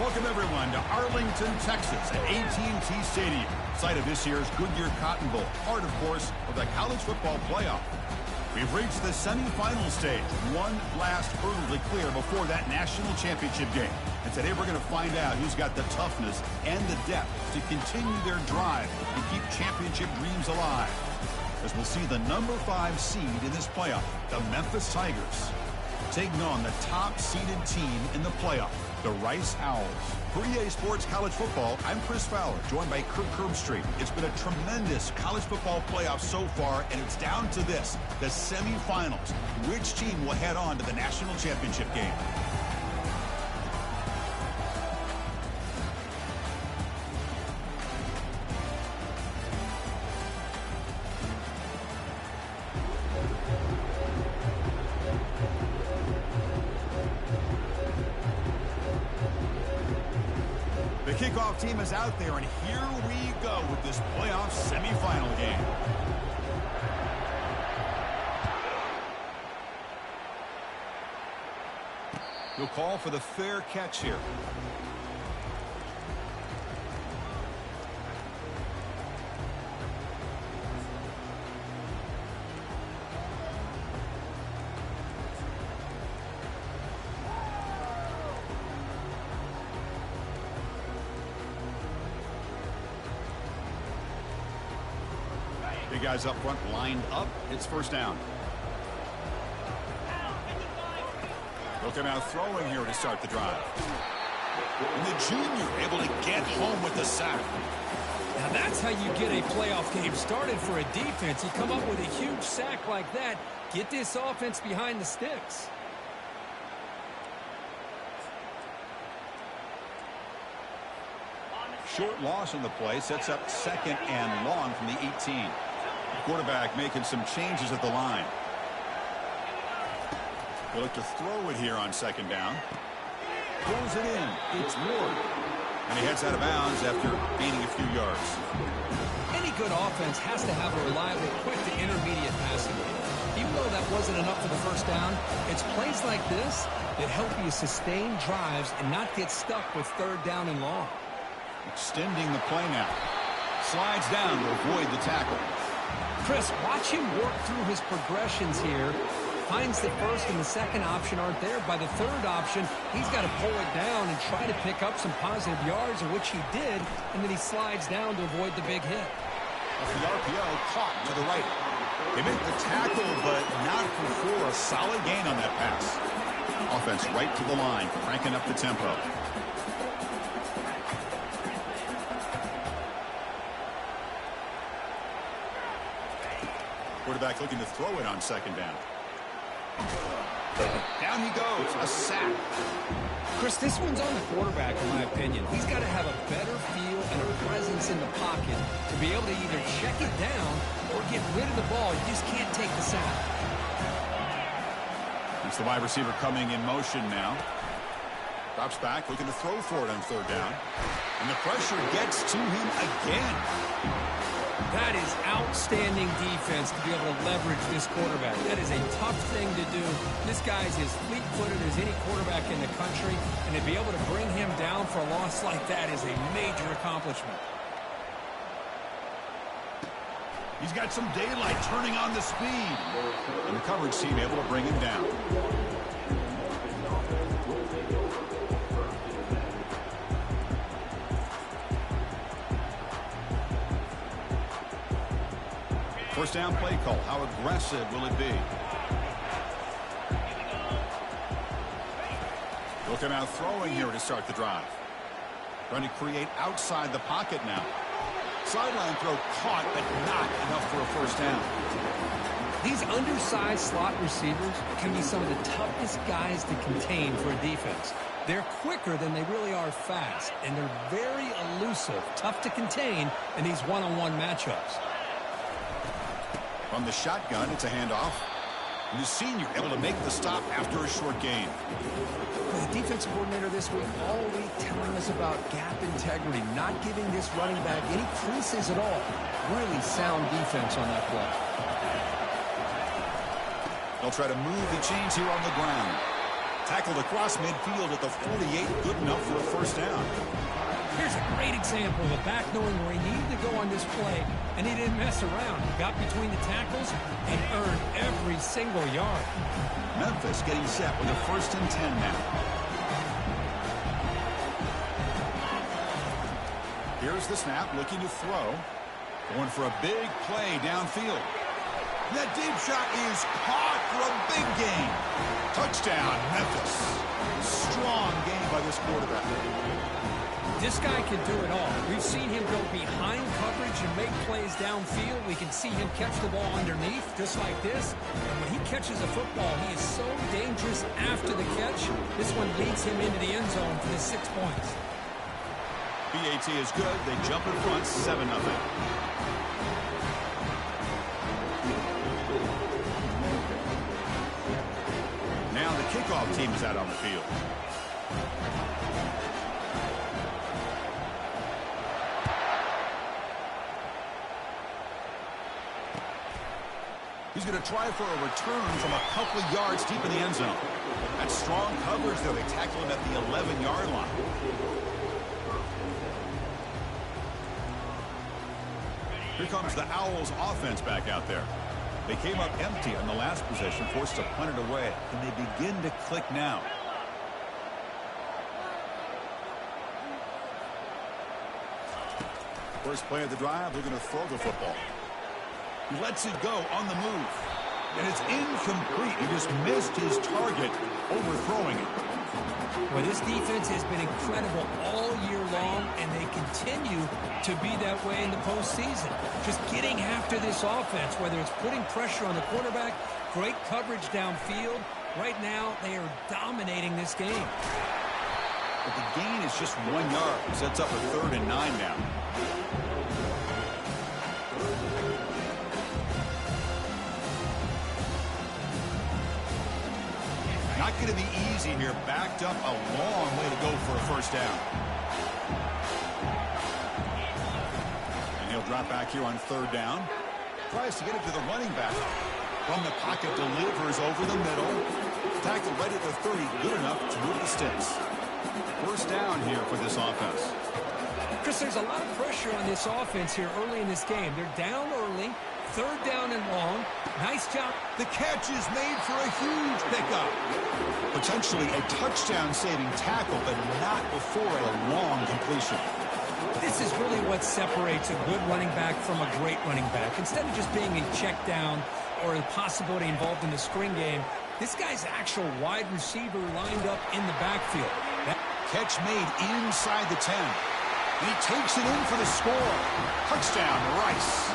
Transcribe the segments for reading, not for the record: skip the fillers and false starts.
Welcome, everyone, to Arlington, Texas at AT&T Stadium, site of this year's Goodyear Cotton Bowl, part, of course, of the college football playoff. We've reached the semifinal stage, one last hurdle to clear before that national championship game. And today we're going to find out who's got the toughness and the depth to continue their drive and keep championship dreams alive. As we'll see the number 5 seed in this playoff, the Memphis Tigers, taking on the top-seeded team in the playoff, the Rice Owls. For EA Sports College Football, I'm Chris Fowler, joined by Kirk Herbstreit. It's been a tremendous college football playoff so far, and it's down to this, the semifinals. Which team will head on to the national championship game? The kickoff team is out there, and here we go with this playoff semifinal game. He'll call for the fair catch here. Big guys up front lined up. It's first down. He'll come out throwing here to start the drive. And the junior able to get home with the sack. Now that's how you get a playoff game started for a defense. You come up with a huge sack like that. Get this offense behind the sticks. Short loss on the play sets up 2nd and long from the 18. Quarterback making some changes at the line. He'll look to throw it here on 2nd down. Throws it in. It's Ward. And he heads out of bounds after gaining a few yards. Any good offense has to have a reliable, quick to intermediate passing game. Even though that wasn't enough for the first down, it's plays like this that help you sustain drives and not get stuck with 3rd down and long. Extending the play now. Slides down to avoid the tackle. Chris, watch him work through his progressions here. Finds the 1st and the 2nd option aren't there. By the 3rd option, he's got to pull it down and try to pick up some positive yards, which he did, and then he slides down to avoid the big hit. As the RPO caught to the right. They make the tackle, but not before a solid gain on that pass. Offense right to the line, cranking up the tempo. Quarterback looking to throw it on 2nd down. Down he goes, a sack. Chris, this one's on the quarterback, in my opinion. He's got to have a better feel and a presence in the pocket to be able to either check it down or get rid of the ball. You just can't take the sack. It's the wide receiver coming in motion now. Drops back, looking to throw for it on 3rd down. And the pressure gets to him again. That is outstanding defense to be able to leverage this quarterback. That is a tough thing to do. This guy is as fleet-footed as any quarterback in the country, and to be able to bring him down for a loss like that is a major accomplishment. He's got some daylight turning on the speed. And the coverage team able to bring him down. First down play call. How aggressive will it be? He'll come out throwing here to start the drive. Trying to create outside the pocket now. Sideline throw caught, but not enough for a first down. These undersized slot receivers can be some of the toughest guys to contain for a defense. They're quicker than they really are fast, and they're very elusive, tough to contain in these one-on-one matchups. From the shotgun, it's a handoff. And the senior able to make the stop after a short gain. The defensive coordinator this week all week telling us about gap integrity, not giving this running back any creases at all. Really sound defense on that play. They'll try to move the chains here on the ground. Tackled across midfield at the 48. Good enough for a first down. Here's a great example of a back knowing where he needed to go on this play, and he didn't mess around. He got between the tackles and earned every single yard. Memphis getting set with a 1st and 10 now. Here's the snap, looking to throw. Going for a big play downfield. That deep shot is caught for a big gain. Touchdown, Memphis. Strong game by this quarterback. This guy can do it all. We've seen him go behind coverage and make plays downfield. We can see him catch the ball underneath, just like this. And when he catches a football, he is so dangerous after the catch. This one leads him into the end zone for the 6 points. BAT is good. They jump in front, 7-0. Now the kickoff team is out on the field. He's going to try for a return from a couple of yards deep in the end zone. That's strong coverage, though. They tackle him at the 11-yard line. Here comes the Owls offense back out there. They came up empty on the last possession, forced to punt it away. Can they begin to click now? First play of the drive, they're going to throw the football. He lets it go on the move. And it's incomplete. He just missed his target, overthrowing it. Well, this defense has been incredible all year long, and they continue to be that way in the postseason. Just getting after this offense, whether it's putting pressure on the quarterback, great coverage downfield. Right now, they are dominating this game. But the gain is just 1 yard. Sets up a 3rd and 9 now. Not going to be easy here. Backed up a long way to go for a first down. And he'll drop back here on 3rd down. Tries to get it to the running back. From the pocket, delivers over the middle. Tackled right at the 30. Good enough to move the sticks. First down here for this offense. Chris, there's a lot of pressure on this offense here early in this game. They're down early. 3rd down and long. Nice job. The catch is made for a huge pickup. Potentially a touchdown-saving tackle, but not before a long completion. This is really what separates a good running back from a great running back. Instead of just being a check down or a possibility involved in the screen game, this guy's actual wide receiver lined up in the backfield. That catch made inside the 10. He takes it in for the score. Touchdown, Rice.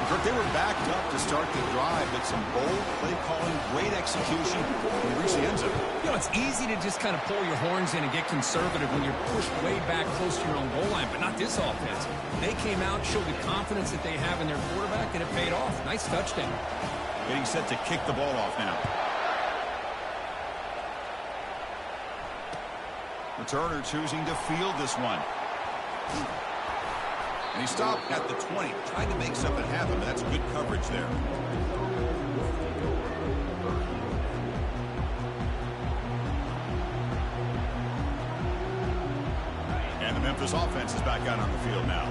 Kirk, they were backed up to start the drive, but some bold play calling, great execution, and they reach the end zone. You know, it's easy to just kind of pull your horns in and get conservative when you're pushed way back close to your own goal line, but not this offense. They came out, showed the confidence that they have in their quarterback, and it paid off. Nice touchdown. Getting set to kick the ball off now. Returner choosing to field this one. And he stopped at the 20, trying to make something happen, but that's good coverage there. And the Memphis offense is back out on the field now.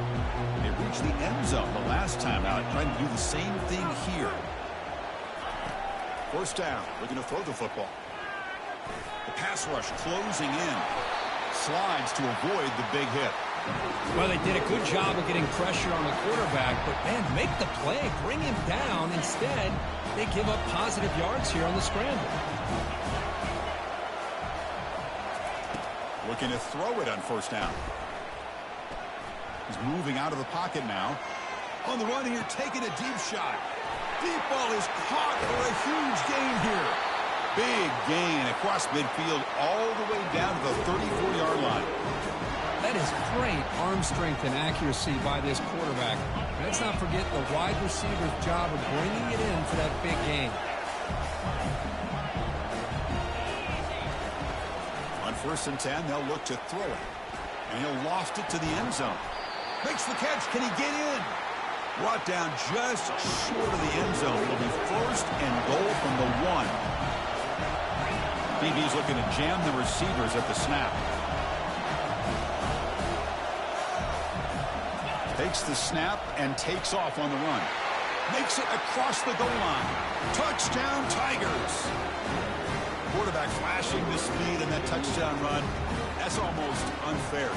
They reached the end zone the last time out, trying to do the same thing here. First down, looking to throw the football. The pass rush closing in. Slides to avoid the big hit. Well, they did a good job of getting pressure on the quarterback, but, man, make the play, bring him down. Instead, they give up positive yards here on the scramble. Looking to throw it on first down. He's moving out of the pocket now. On the run here, taking a deep shot. Deep ball is caught for a huge gain here. Big gain across midfield all the way down to the 34-yard line. That is great arm strength and accuracy by this quarterback. Let's not forget the wide receiver's job of bringing it in for that big gain. On 1st and 10, they'll look to throw it. And he'll loft it to the end zone. Makes the catch. Can he get in? Brought down just short of the end zone. It'll be 1st and goal from the 1. DB's looking to jam the receivers at the snap. Takes the snap and takes off on the run. Makes it across the goal line. Touchdown, Tigers. Quarterback flashing the speed in that touchdown run. That's almost unfair.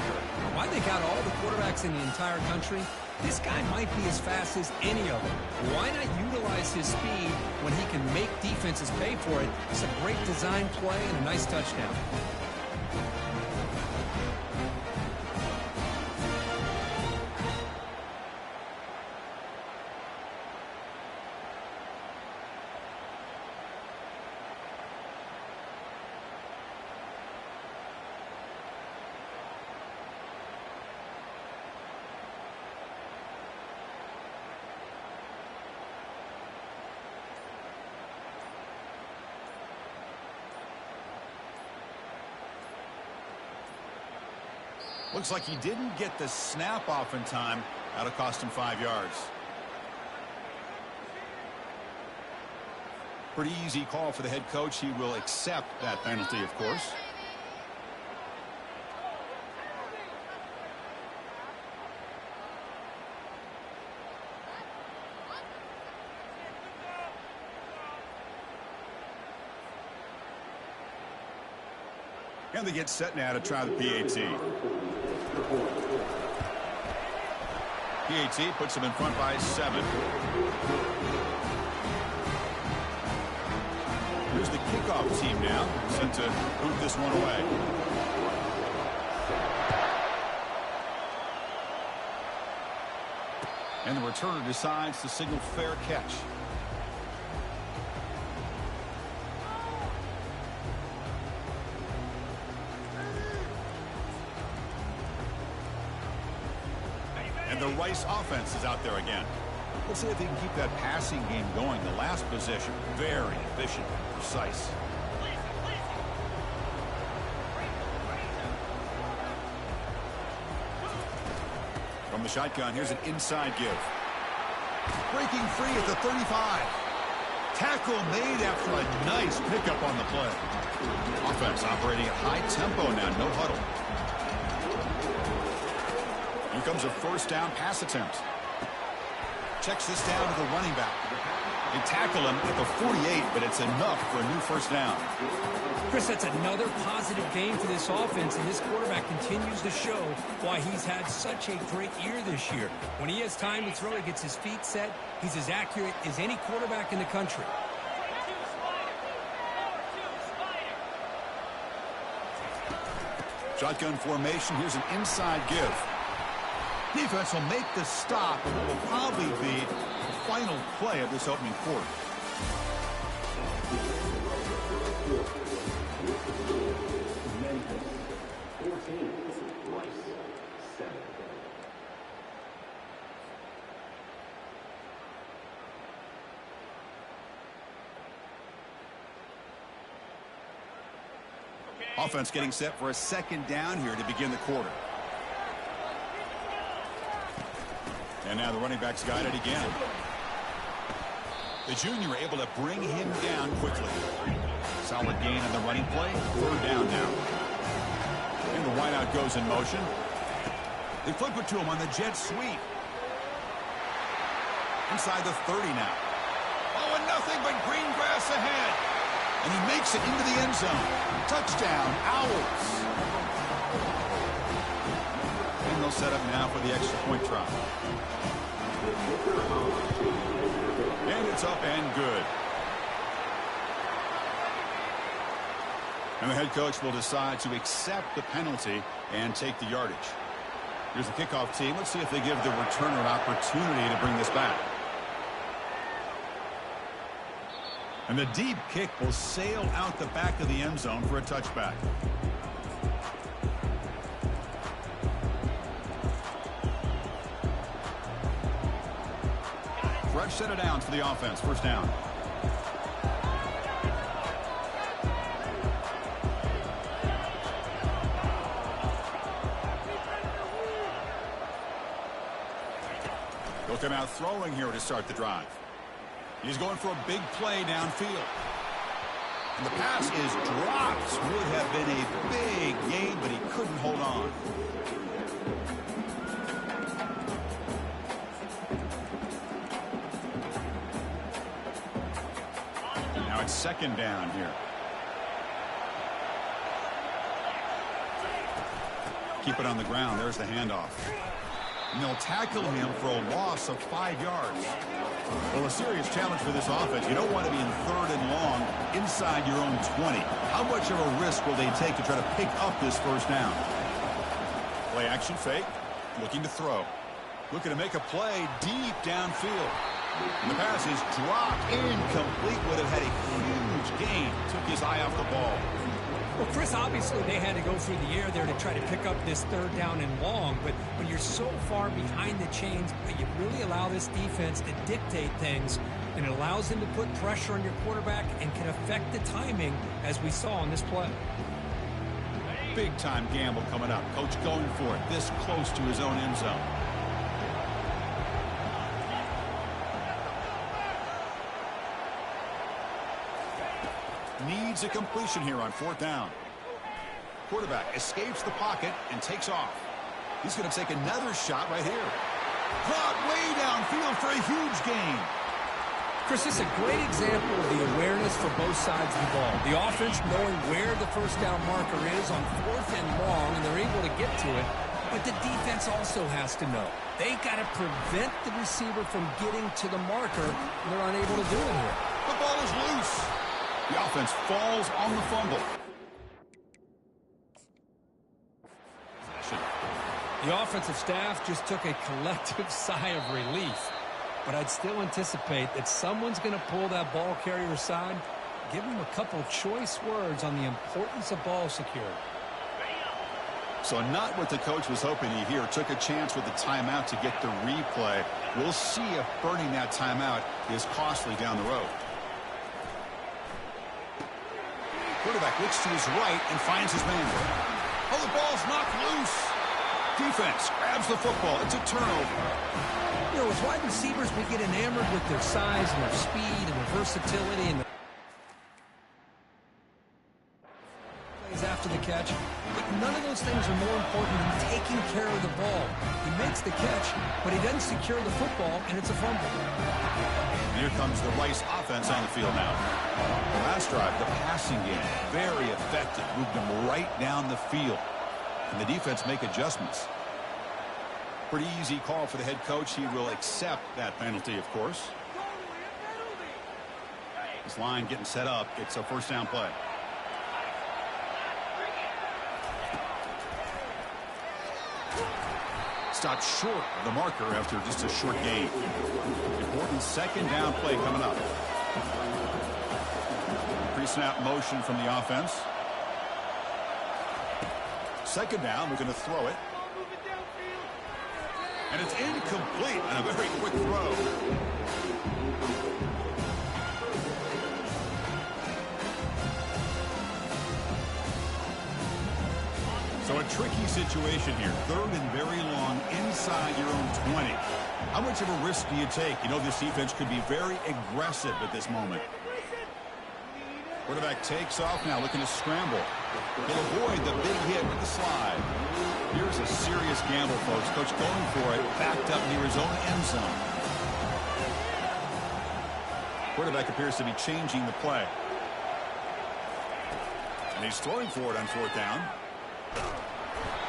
I think out of all the quarterbacks in the entire country, this guy might be as fast as any of them. Why not utilize his speed when he can make defenses pay for it? It's a great design play and a nice touchdown. Looks like he didn't get the snap off in time. That'll cost him 5 yards. Pretty easy call for the head coach. He will accept that penalty, of course. And they get set now to try the PAT. PAT puts them in front by 7. Here's the kickoff team now, set to boot this one away. And the returner decides to signal fair catch. The Rice offense is out there again. Let's see if they can keep that passing game going. The last possession, very efficient and precise. From the shotgun, here's an inside give. Breaking free at the 35. Tackle made after a nice pickup on the play. Offense operating at high tempo now, no huddle. Here comes a first down pass attempt. Checks this down to the running back. They tackle him at the 48, but it's enough for a new first down. Chris, that's another positive game for this offense, and this quarterback continues to show why he's had such a great year this year. When he has time to throw, he gets his feet set. He's as accurate as any quarterback in the country. Shotgun formation. Here's an inside give. Defense will make the stop, and it will probably be the final play of this opening quarter. Memphis 14, Rice 7. Offense getting set for a second down here to begin the quarter. And now the running back's got it again. The junior able to bring him down quickly. Solid gain on the running play. Third down now. And the wideout goes in motion. They flip it to him on the jet sweep. Inside the 30 now. Oh, and nothing but green grass ahead. And he makes it into the end zone. Touchdown, Owls. And they'll set up now for the extra point try. And it's up and good. And the head coach will decide to accept the penalty and take the yardage. Here's the kickoff team. Let's see if they give the returner an opportunity to bring this back. And the deep kick will sail out the back of the end zone for a touchback. Fresh set of downs for the offense. First down. They'll come out throwing here to start the drive. He's going for a big play downfield. And the pass is dropped. Would have been a big gain, but he couldn't hold on. Now it's second down here. Keep it on the ground. There's the handoff. And they'll tackle him for a loss of 5 yards. Well, a serious challenge for this offense. You don't want to be in third and long inside your own 20. How much of a risk will they take to try to pick up this first down? Play action fake. Looking to throw. Looking to make a play deep downfield. And the pass is dropped. Incomplete. Would have had a huge gain. Took his eye off the ball. Well, Chris, obviously they had to go through the air there to try to pick up this third down and long, but when you're so far behind the chains, you really allow this defense to dictate things, and it allows them to put pressure on your quarterback and can affect the timing, as we saw on this play. Big-time gamble coming up. Coach going for it this close to his own end zone. Needs a completion here on fourth down. Quarterback escapes the pocket and takes off. He's going to take another shot right here. Caught way downfield for a huge gain. Chris, this is a great example of the awareness for both sides of the ball. The offense knowing where the first down marker is on fourth and long, and they're able to get to it. But the defense also has to know. They got to prevent the receiver from getting to the marker, and they're unable to do it here. The ball is loose. The offense falls on the fumble. The offensive staff just took a collective sigh of relief. But I'd still anticipate that someone's going to pull that ball carrier aside, give him a couple choice words on the importance of ball security. So not what the coach was hoping to hear. Took a chance with the timeout to get the replay. We'll see if burning that timeout is costly down the road. Quarterback looks to his right and finds his man. Oh, the ball's knocked loose. Defense grabs the football. It's a turnover. You know, as wide receivers, we get enamored with their size and their speed and their versatility and the plays after the catch. But none of those things are more important than taking care of the ball. He makes the catch, but he doesn't secure the football, and it's a fumble. Here comes the Rice offense on the field now. The last drive, the passing game, very effective. Moved them right down the field. And the defense make adjustments. Pretty easy call for the head coach. He will accept that penalty, of course. This line getting set up. It's a first down play. Stopped short of the marker after just a short gain. Important second down play coming up. Pre-snap motion from the offense. Second down, we're going to throw it. And it's incomplete on a very quick throw. So a tricky situation here. Third and very long inside your own 20. How much of a risk do you take? You know this defense could be very aggressive at this moment. Quarterback takes off now, looking to scramble. He'll avoid the big hit with the slide. Here's a serious gamble, folks. Coach going for it, backed up near his own end zone. Quarterback appears to be changing the play. And he's throwing for it on fourth down.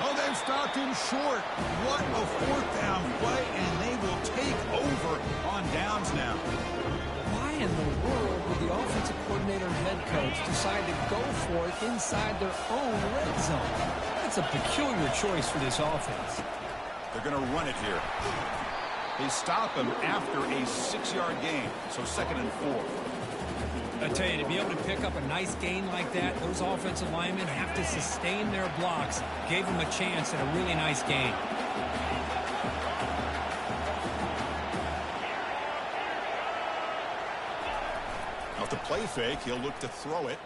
Oh, they've stopped him short. What a fourth down play, and they will take over on downs now. Why in the world would the offensive coordinator and head coach decide to go for it inside their own red zone? That's a peculiar choice for this offense. They're going to run it here. They stop him after a 6-yard gain, so second and 4. I tell you, to be able to pick up a nice gain like that, those offensive linemen have to sustain their blocks. Gave them a chance at a really nice gain. Off the play fake, he'll look to throw it.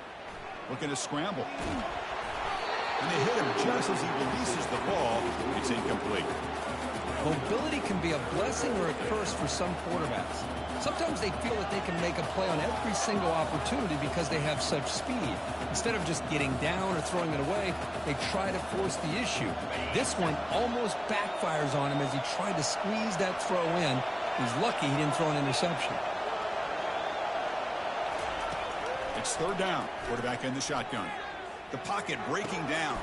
Looking to scramble. And they hit him just as he releases the ball. It's incomplete. Mobility can be a blessing or a curse for some quarterbacks. Sometimes they feel that they can make a play on every single opportunity because they have such speed. Instead of just getting down or throwing it away, they try to force the issue. This one almost backfires on him as he tried to squeeze that throw in. He's lucky he didn't throw an interception. It's third down. Quarterback in the shotgun. The pocket breaking down.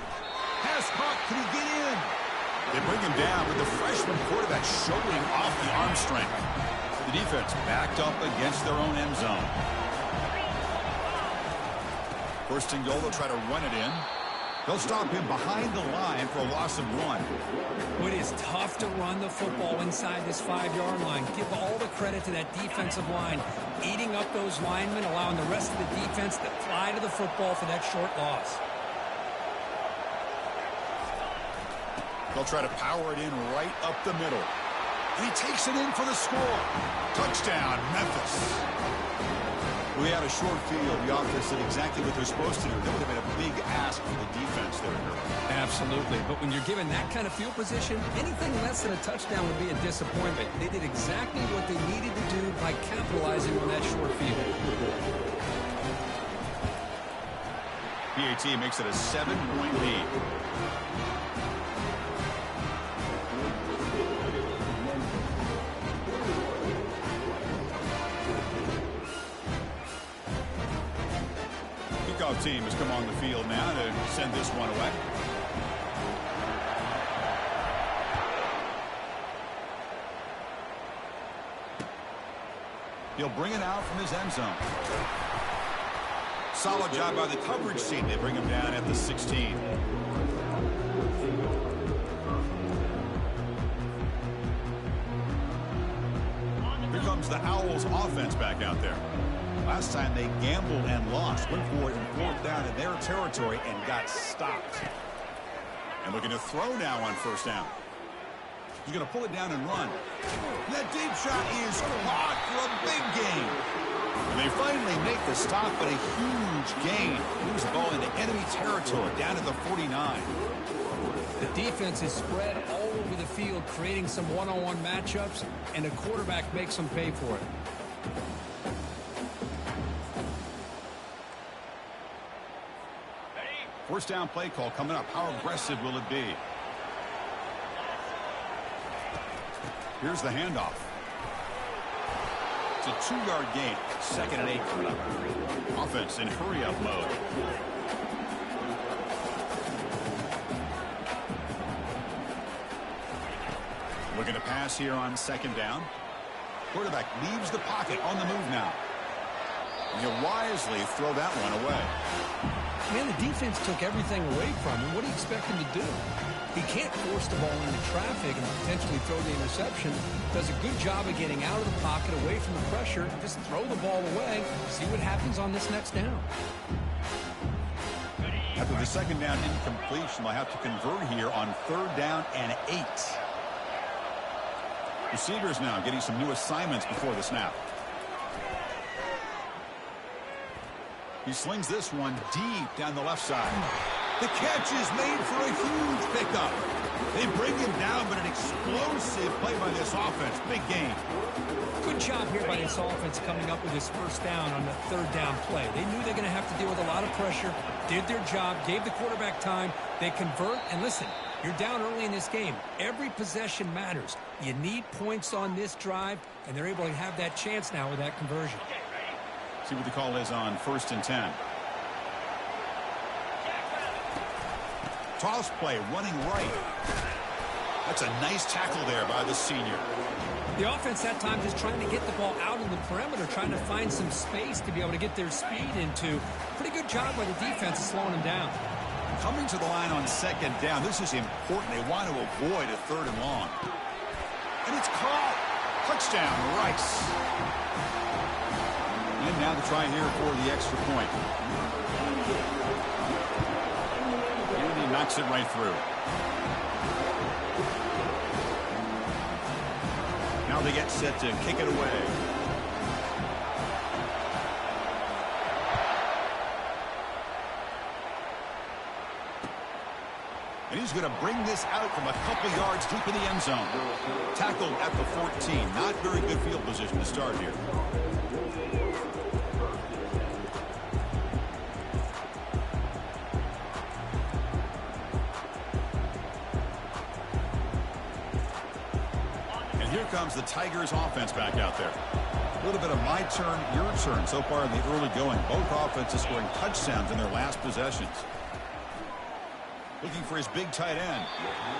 Pass caught. Can he get in? They bring him down with the freshman quarterback showing off the arm strength. The defense backed up against their own end zone. First and goal, they'll try to run it in. They'll stop him behind the line for a loss of 1. It is tough to run the football inside this 5-yard line. Give all the credit to that defensive line, eating up those linemen, allowing the rest of the defense to fly to the football for that short loss. They'll try to power it in right up the middle. And he takes it in for the score. Touchdown, Memphis. We had a short field. The offense did exactly what they're supposed to do. That would have been a big ask for the defense there. Absolutely. But when you're given that kind of field position, anything less than a touchdown would be a disappointment. They did exactly what they needed to do by capitalizing on that short field. PAT makes it a 7-point lead. Kickoff team has come on the field now to send this one away. He'll bring it out from his end zone. Solid job by the coverage team. They bring him down at the 16. Here comes the Owls offense back out there. Last time they gambled and lost. Went for it and fourth down in their territory and got stopped. And looking to throw now on first down. He's going to pull it down and run. That deep shot is caught for a big gain. And they finally make the stop, but a huge gain. Moves the ball into enemy territory down at the 49. The defense is spread all over the field, creating some one-on-one matchups, and the quarterback makes them pay for it. First down play call coming up. How aggressive will it be? Here's the handoff. It's a 2-yard gain. 2nd and 8 coming up. Offense in hurry-up mode. Looking to pass here on 2nd down. Quarterback leaves the pocket on the move now. And he'll wisely throw that one away. Man, the defense took everything away from him. What do you expect him to do? He can't force the ball into traffic and potentially throw the interception. Does a good job of getting out of the pocket, away from the pressure. Just throw the ball away. See what happens on this next down. After the 2nd down incompletion, they'll have to convert here on 3rd down and 8. Receivers now getting some new assignments before the snap. He slings this one deep down the left side. The catch is made for a huge pickup. They bring him down, but an explosive play by this offense. Big game. Good job here by this offense coming up with this first down on the 3rd down play. They knew they're going to have to deal with a lot of pressure, did their job, gave the quarterback time. They convert, and listen, you're down early in this game. Every possession matters. You need points on this drive, and they're able to have that chance now with that conversion. See what the call is on 1st and 10. Toss play running right. That's a nice tackle there by the senior. The offense that time just trying to get the ball out in the perimeter, trying to find some space to be able to get their speed into. Pretty good job by the defense of slowing them down. Coming to the line on 2nd down. This is important. They want to avoid a 3rd and long. And it's caught. Touchdown, Rice. And now the try here for the extra point. And he knocks it right through. Now they get set to kick it away. And he's he's going to bring this out from a couple yards deep in the end zone. Tackled at the 14. Not very good field position to start here. And here comes the Tigers offense back out there. A little bit of my turn, your turn so far in the early going. Both offenses scoring touchdowns in their last possessions. Looking for his big tight end.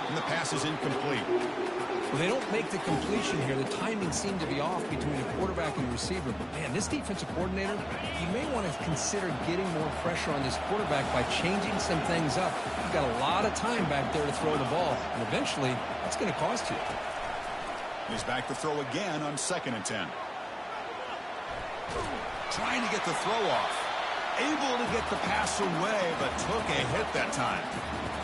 And the pass is incomplete. Well, they don't make the completion here. The timing seemed to be off between the quarterback and the receiver. But, man, this defensive coordinator, he may want to consider getting more pressure on this quarterback by changing some things up. You've got a lot of time back there to throw the ball. And eventually, that's going to cost you. He's back to throw again on 2nd and 10. Trying to get the throw off. Able to get the pass away, but took a hit that time.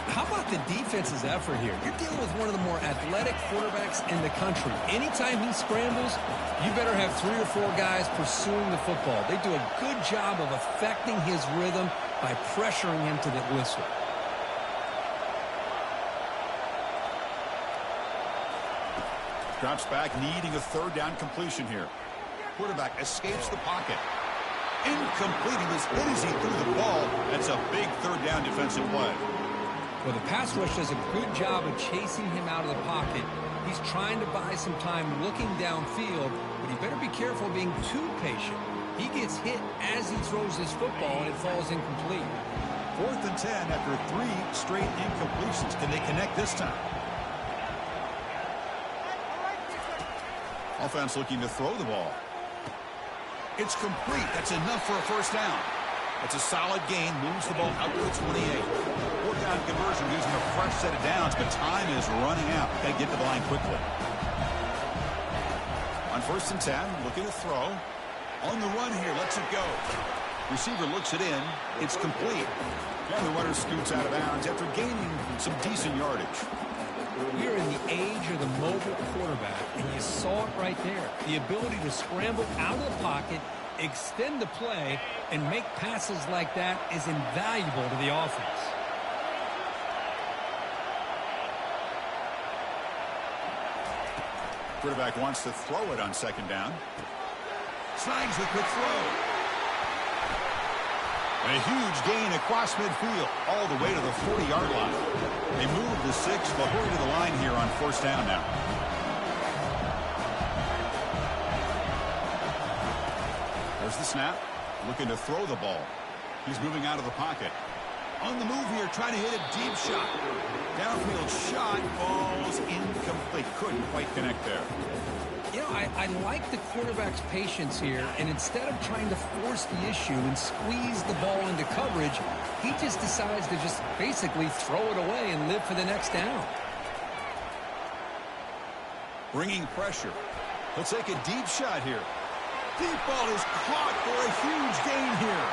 How about the defense's effort here? You're dealing with one of the more athletic quarterbacks in the country. Anytime he scrambles, you better have 3 or 4 guys pursuing the football. They do a good job of affecting his rhythm by pressuring him to the whistle. Drops back, needing a 3rd down completion here. Quarterback escapes the pocket. Incomplete. He was hit as he threw the ball. That's a big 3rd down defensive play. Well, the pass rush does a good job of chasing him out of the pocket. He's trying to buy some time looking downfield, but he better be careful being too patient. He gets hit as he throws this football, and it falls incomplete. 4th and 10 after 3 straight incompletions. Can they connect this time? Offense looking to throw the ball. It's complete. That's enough for a 1st down. It's a solid gain. Moves the ball out to the 28. 4th down conversion using a fresh set of downs, but time is running out. Got to get to the line quickly. On 1st and 10, looking to throw. On the run here, lets it go. Receiver looks it in. It's complete. And the runner scoots out of bounds after gaining some decent yardage. We are in the age of the mobile quarterback, and you saw it right there. The ability to scramble out of the pocket, extend the play, and make passes like that is invaluable to the offense. Quarterback wants to throw it on 2nd down. Snags the quick throw. And a huge gain across midfield, all the way to the 40-yard line. They move the 6, but hurry to the line here on 1st down now. There's the snap. Looking to throw the ball. He's moving out of the pocket. On the move here, trying to hit a deep shot. Downfield shot, falls incomplete. Couldn't quite connect there. You know, I like the quarterback's patience here, and instead of trying to force the issue and squeeze the ball into coverage, he just decides to just basically throw it away and live for the next down. Bringing pressure. He'll take a deep shot here. Deep ball is caught for a huge gain here.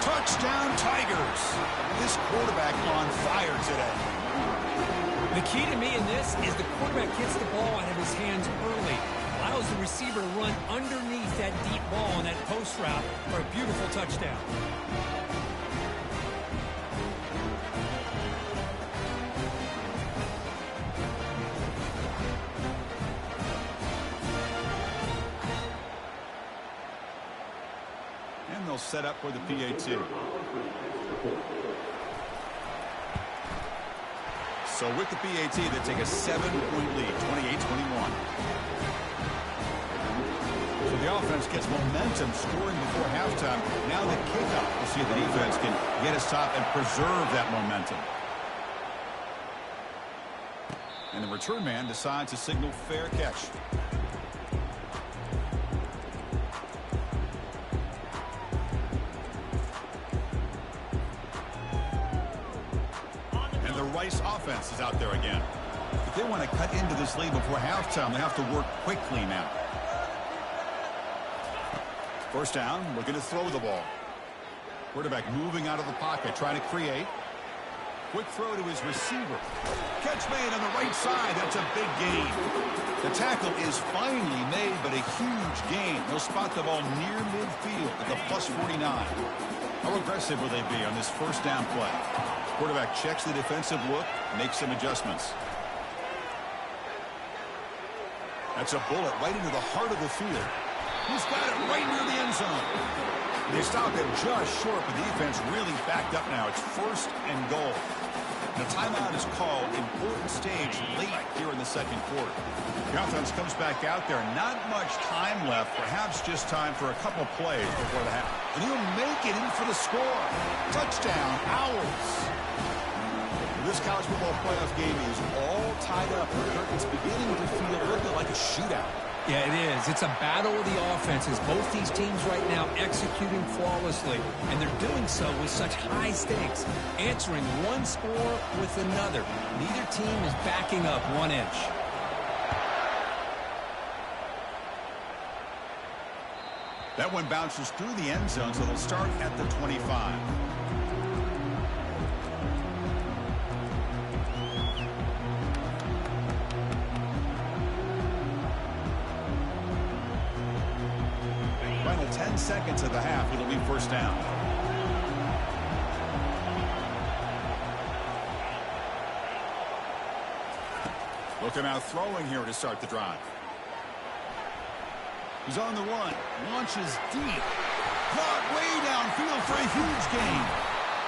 Touchdown, Tigers. This quarterback on fire today. The key to me in this is the quarterback gets the ball out of his hands early. Allows the receiver to run underneath that deep ball on that post route for a beautiful touchdown. And they'll set up for the PAT. So with the PAT, they take a 7-point lead, 28-21. So the offense gets momentum scoring before halftime. Now the kickoff. We'll see if the defense can get us top and preserve that momentum. And the return man decides to signal fair catch. And the Rice offense is out there again. If they want to cut into this lead before halftime, they have to work quickly now. 1st down, looking to throw the ball. Quarterback moving out of the pocket, trying to create. Quick throw to his receiver. Catch made on the right side. That's a big gain. The tackle is finally made, but a huge gain. They'll spot the ball near midfield at the +49. How aggressive will they be on this 1st down play? Quarterback checks the defensive look, makes some adjustments. That's a bullet right into the heart of the field. He's got it right near the end zone. They stopped it just short, but the defense really backed up now. It's 1st and goal. The timeout is called. Important stage late here in the second quarter. The offense comes back out there. Not much time left. Perhaps just time for a couple plays before the half. And he'll make it in for the score. Touchdown, Owls. This college football playoff game is all tied up. It's beginning to feel a little bit like a shootout. Yeah, it is. It's a battle of the offenses. Both these teams right now executing flawlessly, and they're doing so with such high stakes, answering one score with another. Neither team is backing up 1 inch. That one bounces through the end zone, so they'll start at the 25. Final 10 seconds of the half. It'll be 1st down. Looking out throwing here to start the drive. He's on the run. Launches deep. Caught way downfield for a huge gain.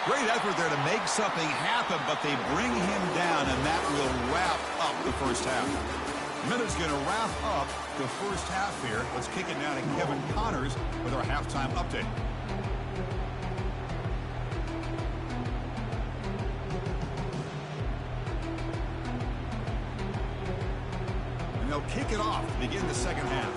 Great effort there to make something happen, but they bring him down, and that will wrap up the first half. Minutes going to wrap up the first half here. Let's kick it down to Kevin Connors with our halftime update. And they'll kick it off to begin the second half.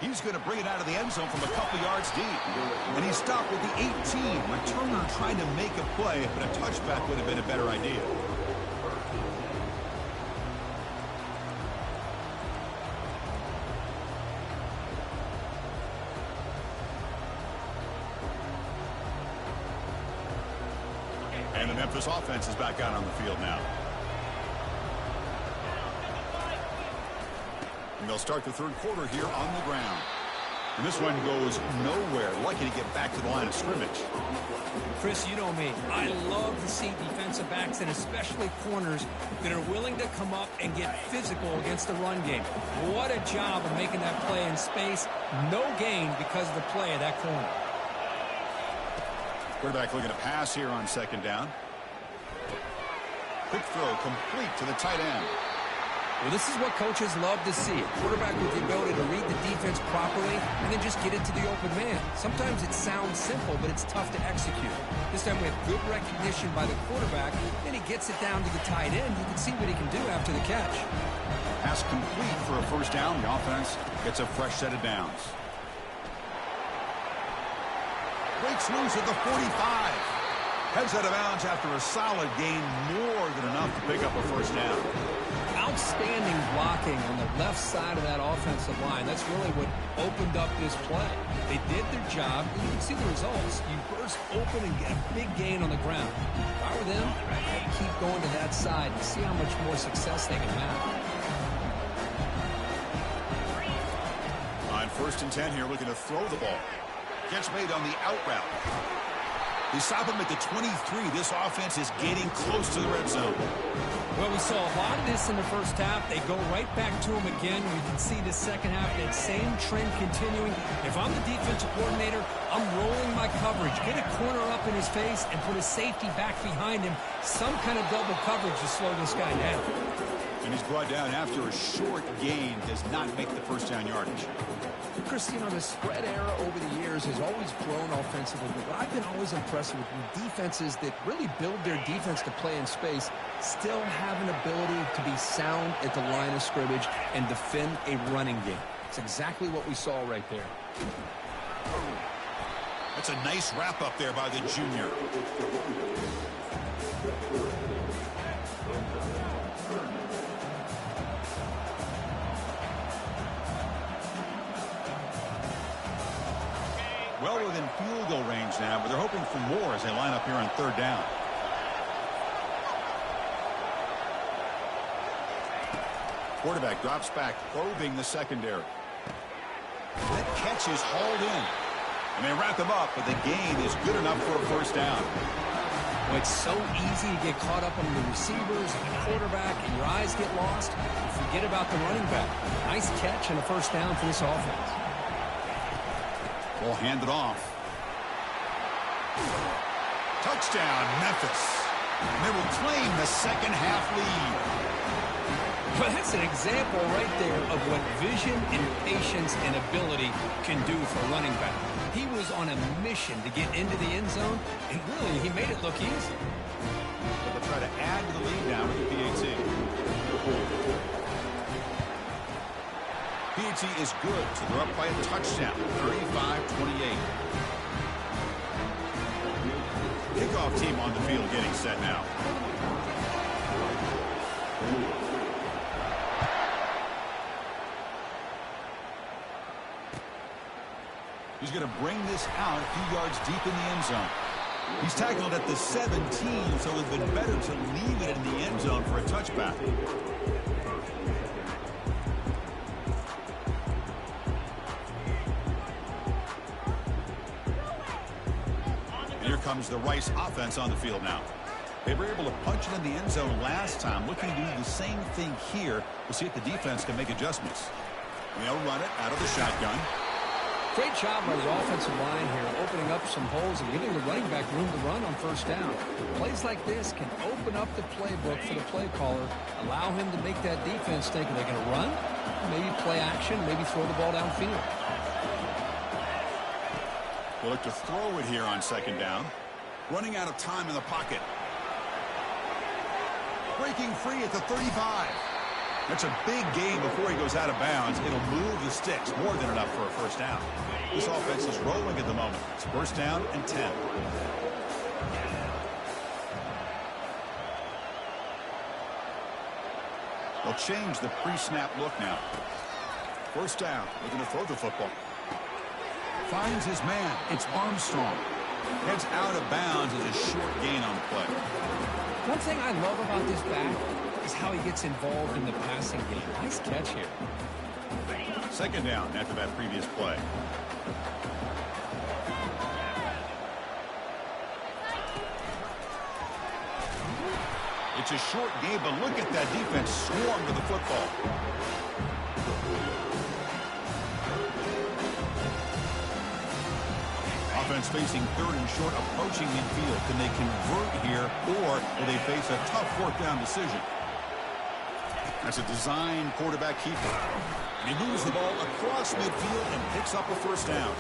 He's going to bring it out of the end zone from a couple yards deep. And he stopped with the 18. Returner trying to make a play, but a touchback would have been a better idea. And the Memphis offense is back out on the field now. And they'll start the third quarter here on the ground. And this one goes nowhere. Lucky to get back to the line of scrimmage. Chris, you know me. I love to see defensive backs and especially corners that are willing to come up and get physical against the run game. What a job of making that play in space. No gain because of the play of that corner. Quarterback looking to pass here on 2nd down. Quick throw complete to the tight end. Well, this is what coaches love to see. A quarterback with the ability to read the defense properly and then just get it to the open man. Sometimes it sounds simple, but it's tough to execute. This time we have good recognition by the quarterback. Then he gets it down to the tight end. You can see what he can do after the catch. Pass complete for a 1st down. The offense gets a fresh set of downs. Breaks loose at the 45. Heads out of bounds after a solid gain, more than enough to pick up a 1st down. Outstanding blocking on the left side of that offensive line. That's really what opened up this play. They did their job, and you can see the results. You burst open and get a big gain on the ground. If I were them, I'd keep going to that side and see how much more success they can have. On 1st and 10 here, looking to throw the ball. Catch made on the out route. They stop him at the 23. This offense is getting close to the red zone. Well, we saw a lot of this in the first half. They go right back to him again. We can see the second half, that same trend continuing. If I'm the defensive coordinator, I'm rolling my coverage. Get a corner up in his face and put a safety back behind him. Some kind of double coverage to slow this guy down. And he's brought down after a short gain. Does not make the 1st down yardage. Chris, you know, the spread era over the years has always grown offensively, but what I've been always impressed with defenses that really build their defense to play in space still have an ability to be sound at the line of scrimmage and defend a running game. It's exactly what we saw right there. That's a nice wrap up there by the junior. Well within field goal range now, but they're hoping for more as they line up here on 3rd down. Quarterback drops back, probing the secondary. catch is hauled in. And they wrap them up, but the gain is good enough for a first down. Well, it's so easy to get caught up on the receivers and the quarterback, and your eyes get lost. You forget about the running back. Nice catch and a first down for this offense. Ball handed off. Touchdown, Memphis. And they will claim the second half lead. Well, that's an example right there of what vision and patience and ability can do for a running back. He was on a mission to get into the end zone, and really, he made it look easy. But they'll try to add to the lead now with the PAT. PAT is good, so they're up by a touchdown, 35-28. Kickoff team on the field getting set now. He's going to bring this out a few yards deep in the end zone. He's tackled at the 17, so it would have been better to leave it in the end zone for a touchback. And here comes the Rice offense on the field now. They were able to punch it in the end zone last time. Looking to do the same thing here. We'll see if the defense can make adjustments. And they'll run it out of the shotgun. Great job by the offensive line here, opening up some holes and giving the running back room to run on first down. Plays like this can open up the playbook for the play caller, allow him to make that defense think, are they going to run? Maybe play action, maybe throw the ball downfield. They'll look to throw it here on second down. Running out of time in the pocket. Breaking free at the 35. That's a big gain before he goes out of bounds. It'll move the sticks, more than enough for a first down. This offense is rolling at the moment. It's first down and 10. They'll change the pre-snap look now. First down, looking to throw the football. Finds his man. It's Armstrong. Heads out of bounds as a short gain on the play. One thing I love about this back is how he gets involved in the passing game. Nice catch here. Second down after that previous play. It's a short game, but look at that defense swarm with the football. Offense facing third and short, approaching midfield. Can they convert here, or will they face a tough fourth down decision? That's a design quarterback keeper. And he moves the ball across midfield and picks up a first down.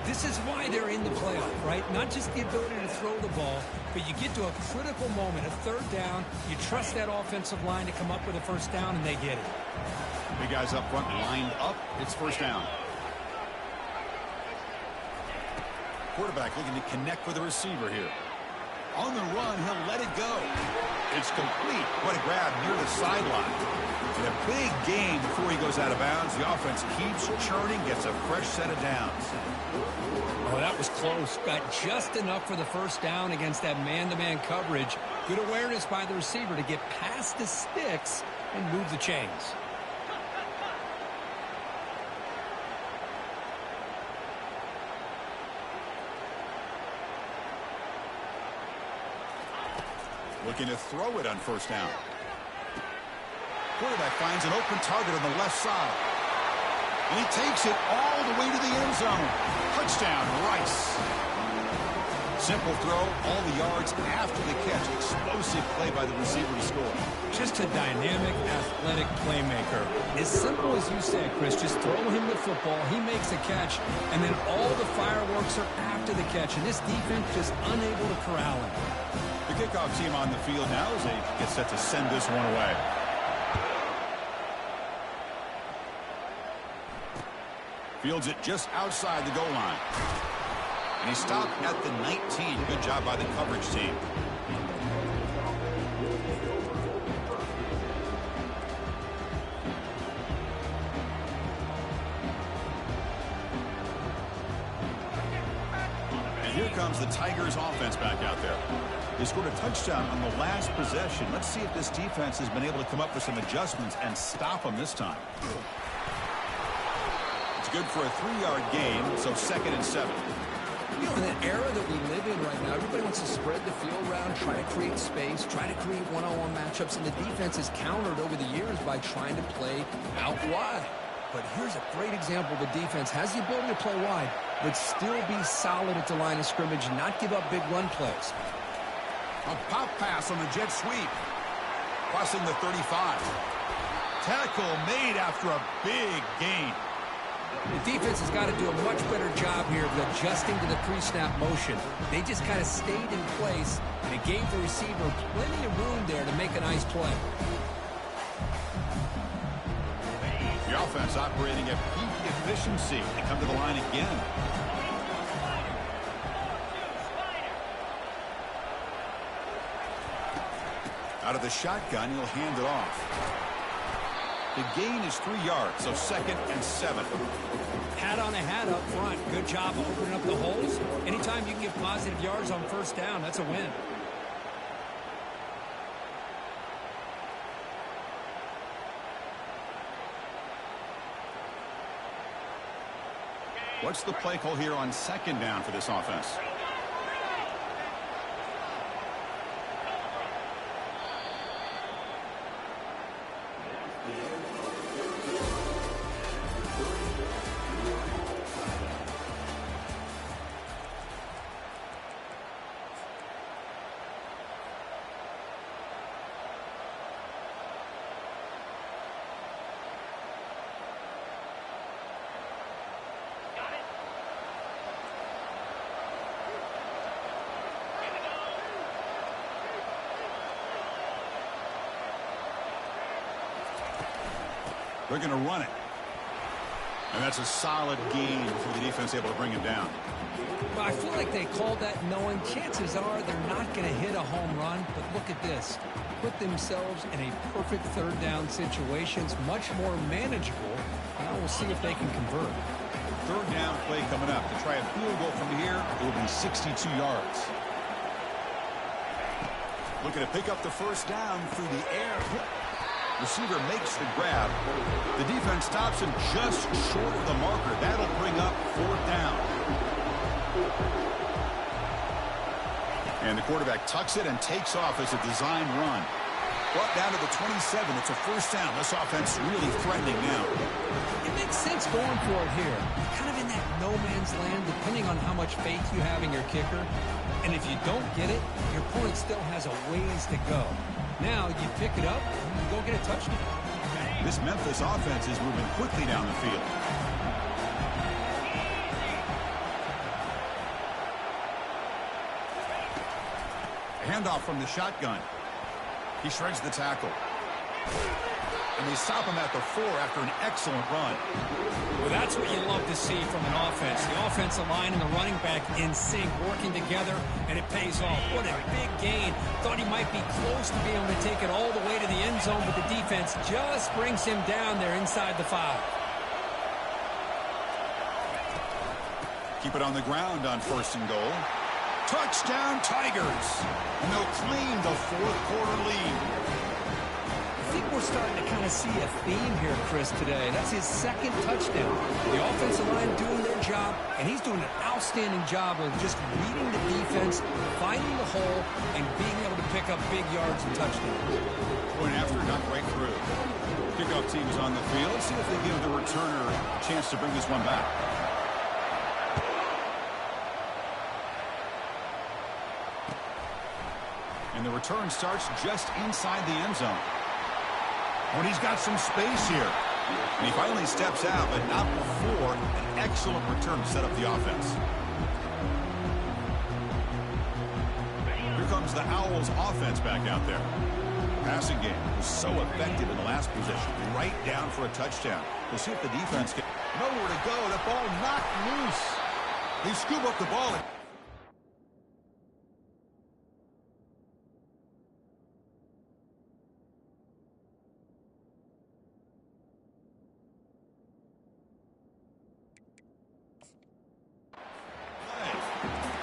This is why they're in the playoff, right? Not just the ability to throw the ball, but you get to a critical moment, a third down. You trust that offensive line to come up with a first down, and they get it. Big guys up front lined up. It's first down. Quarterback looking to connect with the receiver here. On the run, he'll let it go. It's complete. What a grab near the sideline. And a big gain before he goes out of bounds. The offense keeps churning, gets a fresh set of downs. Oh, that was close. Got just enough for the first down against that man-to-man coverage. Good awareness by the receiver to get past the sticks and move the chains. Looking to throw it on first down. Quarterback finds an open target on the left side. And he takes it all the way to the end zone. Touchdown, Rice. Simple throw, all the yards after the catch. Explosive play by the receiver to score. Just a dynamic, athletic playmaker. As simple as you said, Chris, just throw him the football, he makes a catch, and then all the fireworks are after the catch. And this defense just unable to corral him. The kickoff team on the field now as they get set to send this one away. Fields it just outside the goal line. And he stopped at the 19. Good job by the coverage team. And here comes the Tigers offense back out there. They scored a touchdown on the last possession. Let's see if this defense has been able to come up with some adjustments and stop them this time. It's good for a 3-yard gain, so 2nd and 7. You know, in the era that we live in right now, everybody wants to spread the field around, try to create space, try to create one-on-one matchups, and the defense has countered over the years by trying to play out wide. But here's a great example. The defense has the ability to play wide, but still be solid at the line of scrimmage and not give up big run plays. A pop pass on the jet sweep. Crossing the 35. Tackle made after a big gain. The defense has got to do a much better job here of adjusting to the pre-snap motion. They just kind of stayed in place, and it gave the receiver plenty of room there to make a nice play. The offense operating at peak efficiency. They come to the line again. Out of the shotgun, he'll hand it off. The gain is 3 yards, so 2nd and 7. Hat on a hat up front. Good job of opening up the holes. Anytime you can get positive yards on first down, that's a win. What's the play call here on 2nd down for this offense? They're going to run it. And that's a solid gain for the defense able to bring him down. Well, I feel like they called that knowing chances are they're not going to hit a home run. But look at this. Put themselves in a perfect 3rd down situation. It's much more manageable. Now we'll see if they can convert. 3rd down play coming up. To try a field goal from here, it will be 62 yards. Looking to pick up the 1st down through the air. Receiver makes the grab. The defense stops him just short of the marker. That'll bring up 4th down. And the quarterback tucks it and takes off as a design run. Brought down to the 27. It's a 1st down. This offense really threatening now. It makes sense going for it here. You're kind of in that no man's land, depending on how much faith you have in your kicker. And if you don't get it, your opponent still has a ways to go. Now you pick it up and you go get a touchdown. This Memphis offense is moving quickly down the field. A handoff from the shotgun. He shreds the tackle. And they stop him at the 4 after an excellent run. Well, that's what you love to see from an offense. The offensive line and the running back in sync, working together, and it pays off. What a big gain. Thought he might be close to being able to take it all the way to the end zone, but the defense just brings him down there inside the 5. Keep it on the ground on 1st and goal. Touchdown, Tigers. And they'll claim the 4th quarter lead. I think we're starting to kind of see a theme here, Chris, today. That's his 2nd touchdown. The offensive line doing their job, and he's doing an outstanding job of just reading the defense, finding the hole, and being able to pick up big yards and touchdowns. Going after, got right through. Kickoff team is on the field. Let's see if they give the returner a chance to bring this one back. And the return starts just inside the end zone. When he's got some space here. And he finally steps out, but not before an excellent return to set up the offense. Here comes the Owls offense back out there. Passing game was so effective in the last possession. Right down for a touchdown. We'll see if the defense can... Nowhere to go. The ball knocked loose. They scoop up the ball.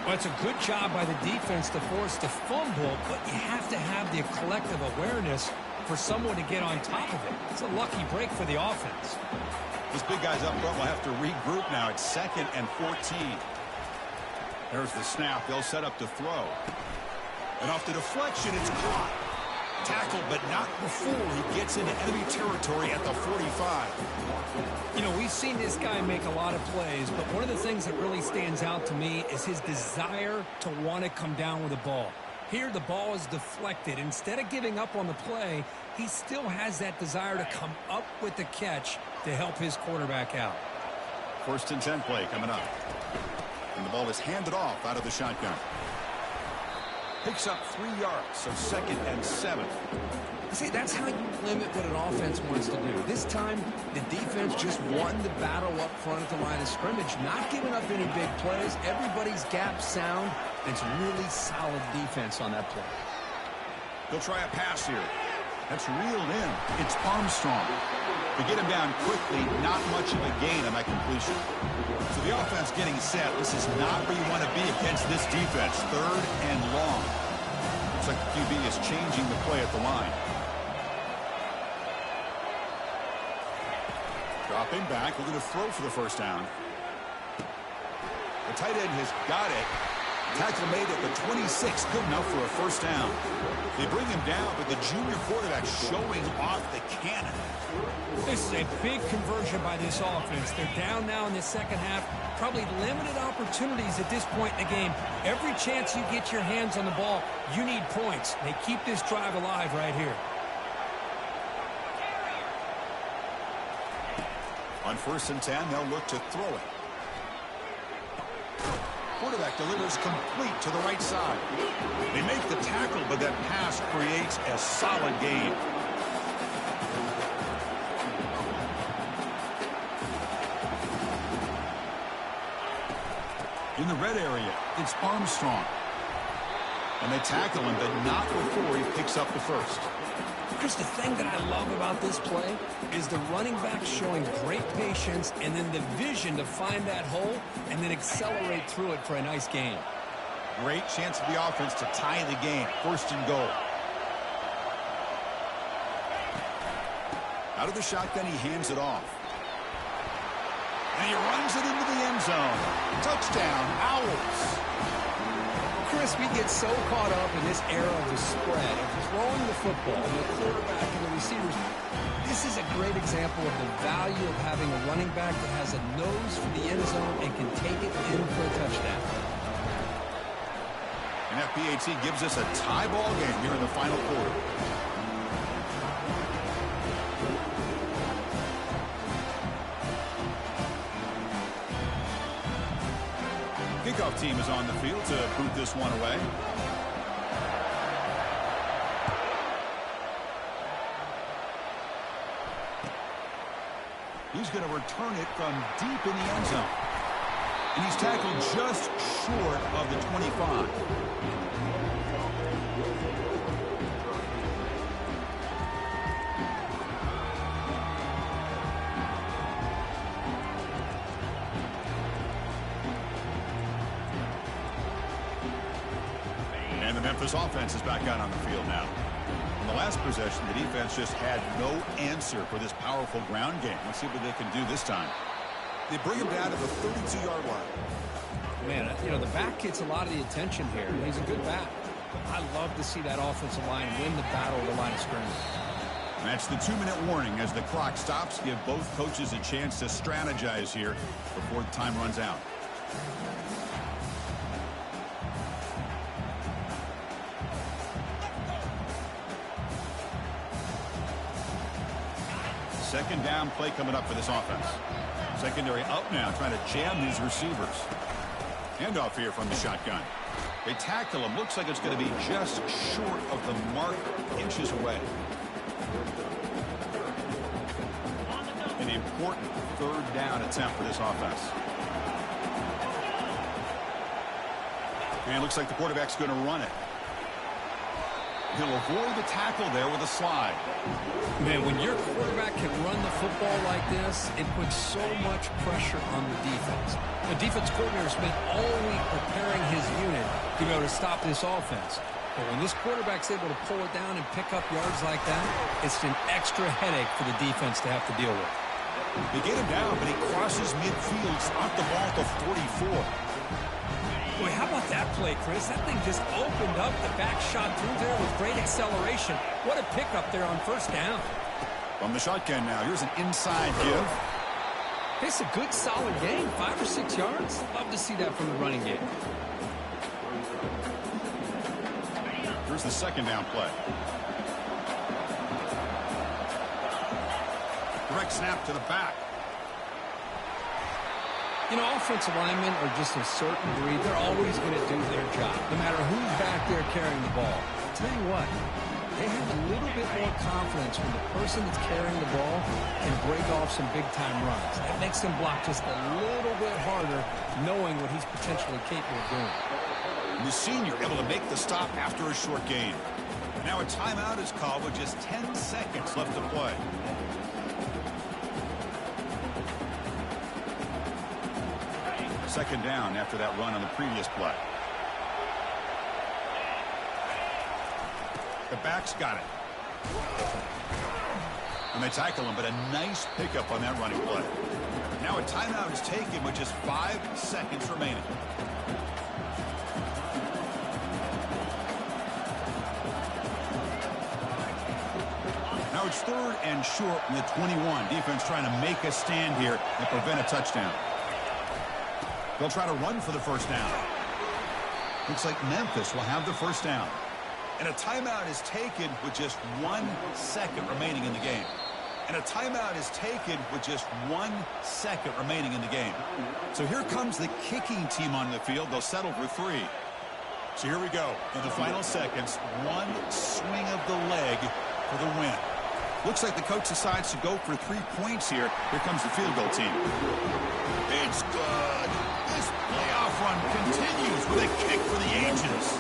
Well, it's a good job by the defense to force the fumble, but you have to have the collective awareness for someone to get on top of it. It's a lucky break for the offense. Those big guys up front will have to regroup now. It's 2nd and 14. There's the snap. They'll set up to throw. And off the deflection, it's caught. Tackled, but not before he gets into enemy territory at the 45. You know, we've seen this guy make a lot of plays, but one of the things that really stands out to me is his desire to want to come down with the ball. Here, the ball is deflected. Instead of giving up on the play, he still has that desire to come up with the catch to help his quarterback out. 1st and 10 play coming up. And the ball is handed off out of the shotgun. Picks up 3 yards, so 2nd and 7. See, that's how you limit what an offense wants to do. This time, the defense just won the battle up front at the line of scrimmage, not giving up any big plays. Everybody's gap sound. It's really solid defense on that play. They'll try a pass here. That's reeled in. It's Armstrong. To get him down quickly, not much of a gain on that completion. So the offense getting set. This is not where you want to be against this defense. 3rd and long. Looks like the QB is changing the play at the line. Dropping back. We're going to throw for the 1st down. The tight end has got it. Tackle made at the 26. Good enough for a 1st down. They bring him down, but the junior quarterback showing off the cannon. This is a big conversion by this offense. They're down now in the 2nd half. Probably limited opportunities at this point in the game. Every chance you get your hands on the ball, you need points. They keep this drive alive right here. On 1st and 10, they'll look to throw it. Quarterback delivers complete to the right side. They make the tackle, but that pass creates a solid gain. In the red area, it's Armstrong. And they tackle him, but not before he picks up the 1st. Chris, the thing that I love about this play is the running back showing great patience and then the vision to find that hole and then accelerate through it for a nice gain. Great chance for the offense to tie the game. 1st and goal. Out of the shotgun, he hands it off. And he runs it into the end zone. Touchdown, Owls. Chris, we get so caught up in this era of the spread, of throwing the football, and the quarterback and the receivers. This is a great example of the value of having a running back that has a nose for the end zone and can take it in for a touchdown. And FPAT gives us a tie ball game here in the final quarter. Kickoff team is on the field to boot this one away. He's going to return it from deep in the end zone. And he's tackled just short of the 25. And the Memphis offense is back out on the field now. In the last possession, the defense just had no answer for this powerful ground game. Let's see what they can do this time. They bring him down to the 32-yard line. Man, you know, the back gets a lot of the attention here. He's a good back. I love to see that offensive line win the battle of the line of scrimmage. That's the 2-minute warning as the clock stops. Give both coaches a chance to strategize here before the time runs out. Second down play coming up for this offense. Secondary up now, trying to jam these receivers. Handoff here from the shotgun. They tackle him. Looks like it's going to be just short of the mark, inches away. An important third down attempt for this offense. And it looks like the quarterback's going to run it. He'll avoid the tackle there with a slide. Man, when your quarterback can run the football like this, it puts so much pressure on the defense. The defense coordinator spent all week preparing his unit to be able to stop this offense. But when this quarterback's able to pull it down and pick up yards like that, it's an extra headache for the defense to have to deal with. They get him down, but he crosses midfield, stopped the ball to 44. Boy, how about that play, Chris? That thing just opened up. The back shot through there with great acceleration. What a pickup there on first down. From the shotgun now, here's an inside give. It's a good, solid game. 5 or 6 yards. Love to see that from the running game. Here's the second down play. Direct snap to the back. You know, offensive linemen are just a certain breed. They're always going to do their job, no matter who's back there carrying the ball. I'll tell you what, they have a little bit more confidence when the person that's carrying the ball can break off some big-time runs. That makes them block just a little bit harder, knowing what he's potentially capable of doing. The senior able to make the stop after a short gain. Now a timeout is called with just 10 seconds left to play. Second down after that run on the previous play. The back's got it. And they tackle him, but a nice pickup on that running play. Now a timeout is taken with just 5 seconds remaining. Now it's 3rd and short from the 21. Defense trying to make a stand here and prevent a touchdown. They'll try to run for the first down. Looks like Memphis will have the first down. And a timeout is taken with just 1 second remaining in the game. And a timeout is taken with just 1 second remaining in the game. So here comes the kicking team on the field. They'll settle for 3. So here we go. In the final seconds, 1 swing of the leg for the win. Looks like the coach decides to go for 3 points here. Here comes the field goal team. It's good. This playoff run continues with a kick for the ages.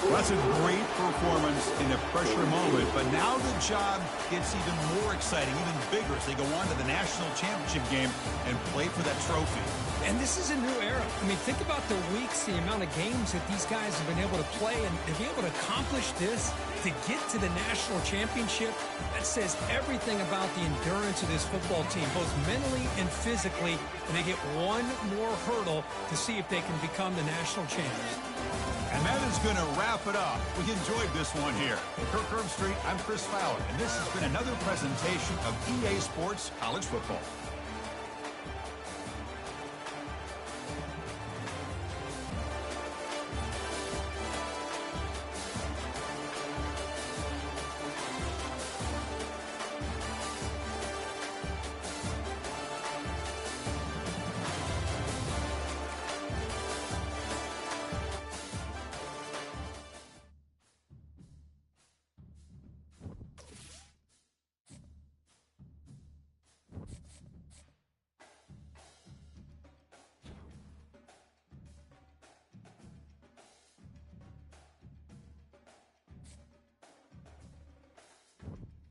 Well, that's a great performance in a pressure moment, but now the job gets even more exciting, even bigger as they go on to the national championship game and play for that trophy. And this is a new era. I mean, think about the weeks, the amount of games that these guys have been able to play, and to be able to accomplish this, to get to the national championship, that says everything about the endurance of this football team, both mentally and physically, and they get one more hurdle to see if they can become the national champs. And that is going to wrap it up. We enjoyed this one here. In Kirk Street, I'm Chris Fowler, and this has been another presentation of EA Sports College Football.